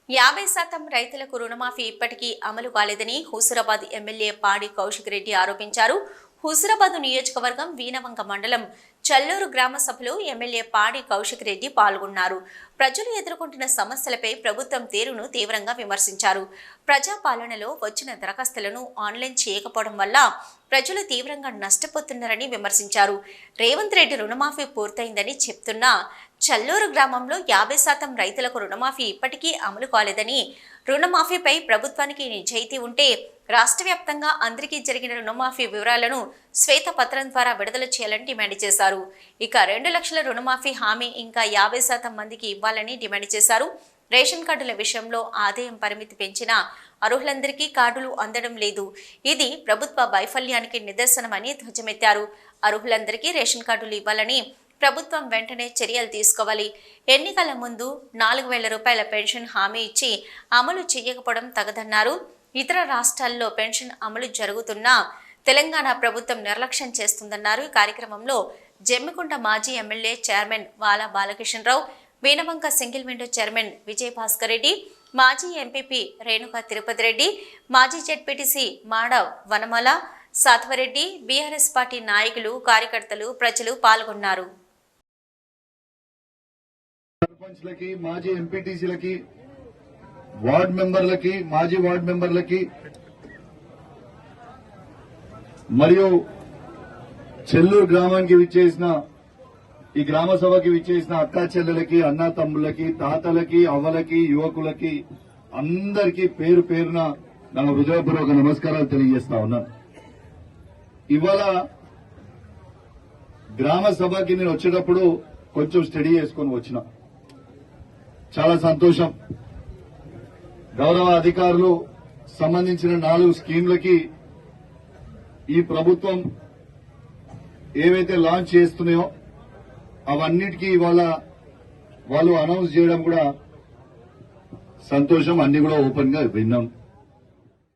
50% రైతులకు రుణమాఫీ ఇప్పటికీ అమలు కాలేదని హుజూరాబాద్ ఎమ్మెల్యే పాడి కౌశిక్ రెడ్డి ఆరోపించారు. హుజూరాబాద్ నియోజకవర్గం వీణవంక మండలం చల్లూరు గ్రామ సభలో ఎమ్మెల్యే పాడి కౌశిక్ రెడ్డి పాల్గొన్నారు. ప్రజలు ఎదుర్కొంటున్న సమస్యలపై ప్రభుత్వం తీరును తీవ్రంగా విమర్శించారు. ప్రజాపాలనలో వచ్చిన దరఖాస్తులను ఆన్లైన్ చేయకపోవడం వల్ల ప్రజలు తీవ్రంగా నష్టపోతున్నారని విమర్శించారు. రేవంత్ రెడ్డి రుణమాఫీ పూర్తయిందని చెప్తున్నా చల్లూరు గ్రామంలో 50% రైతులకు రుణమాఫీ ఇప్పటికీ అమలు కాలేదని, రుణమాఫీపై ప్రభుత్వానికి నిజాయితీ ఉంటే రాష్ట్ర వ్యాప్తంగా అందరికీ జరిగిన రుణమాఫీ వివరాలను శ్వేతపత్రం ద్వారా విడుదల చేయాలని డిమాండ్ చేశారు. ఇక 2 లక్షల రుణమాఫీ హామీ ఇంకా 50% మందికి ఇవ్వాలని డిమాండ్ చేశారు. రేషన్ కార్డుల విషయంలో ఆదాయం పరిమితి పెంచినా అర్హులందరికీ కార్డులు అందడం లేదు. ఇది ప్రభుత్వ వైఫల్యానికి నిదర్శనమని ధ్వజమెత్తారు. అర్హులందరికీ రేషన్ కార్డులు ఇవ్వాలని ప్రభుత్వం వెంటనే చర్యలు తీసుకోవాలి. ఎన్నికల ముందు 4,000 రూపాయల పెన్షన్ హామీ ఇచ్చి అమలు చేయకపోవడం తగదన్నారు. ఇతర రాష్ట్రాల్లో పెన్షన్ అమలు జరుగుతున్నా తెలంగాణ ప్రభుత్వం నిర్లక్ష్యం చేస్తుందన్నారు. ఈ కార్యక్రమంలో జమ్మికుంట మాజీ MLA chairman Vala Balakrishnarao, Veenavanka single window chairman Vijay Bhaskar Reddy, మాజీ ఎంపీపీ రేణుకా తిరుపతి రెడ్డి, మాజీ ZPTC Madav Vanamala Sadhvareddy, BRS party నాయకులు, కార్యకర్తలు, ప్రజలు పాల్గొన్నారు. సర్పంచ్లకి, మాజీ ఎంపీటీసీలకి, వార్డ్ మెంబర్లకి, మాజీ వార్డ్ మెంబర్లకి మరియు చెల్లూరు గ్రామానికి విచ్చేసిన ఈ గ్రామ సభకి విచ్చేసిన అక్కా చెల్లెలకి, అన్నా తమ్ముళ్ళకి, తాతలకి, అవ్వలకి, యువకులకి అందరికీ పేరు పేరున నా హృదయపూర్వక నమస్కారాలు తెలియజేస్తా ఉన్నాను. ఇవాళ గ్రామ సభకి నేను వచ్చేటప్పుడు కొంచెం స్టడీ చేసుకొని వచ్చిన, చాలా సంతోషం. గౌరవ అధికారులు సంబంధించిన 4 స్కీంలకి ఈ ప్రభుత్వం ఏవైతే లాంచ్ చేస్తున్నాయో అవన్నిటికీ ఇవాళ వాళ్ళు అనౌన్స్ చేయడం కూడా సంతోషం. అన్ని కూడా ఓపెన్ గా విన్నాం.